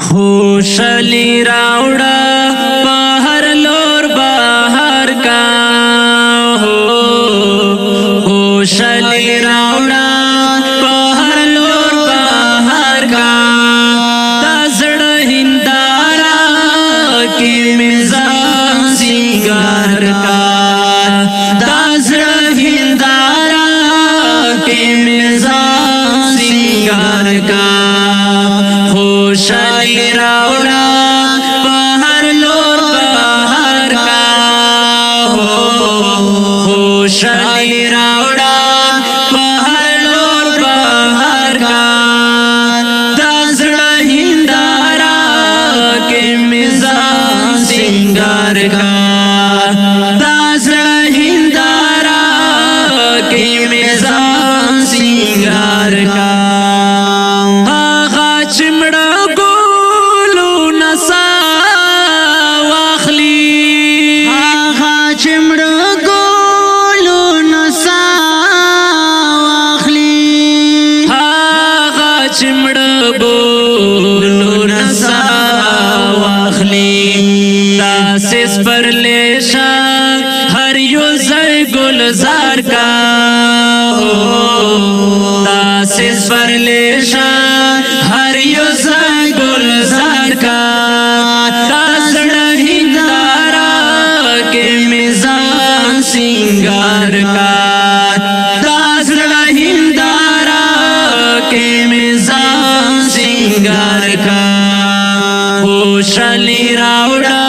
خوشالی راوڑا بہر لور بہر کا خوشالی راوڑا بہر لور بہر کا تازڑ ہندارا کی مزاج سنگار کا تازڑ ہندارا کی مزاج سنگار کا خوشالی راوڑا بہر لور بہر کا خوشالی راوڑا بہر لور بہر کا تازڑا ہندارا کے مزاج سنگار کا تازڑا ہندارا کے مزاج سنگار کا چمڑا گولو نسا واخلی چمڑا گولو نسا واخلی چمڑا گولو نسا واخلی تاسس پر لیشا ہر یو زر گلزار کا تاسس پر لیشا ہر یو زر گلزار کا تازڑا ہندارا کے مزاج سنگار کا تازڑا ہندارا کے مزاج سنگار کا خوشالی راوڑا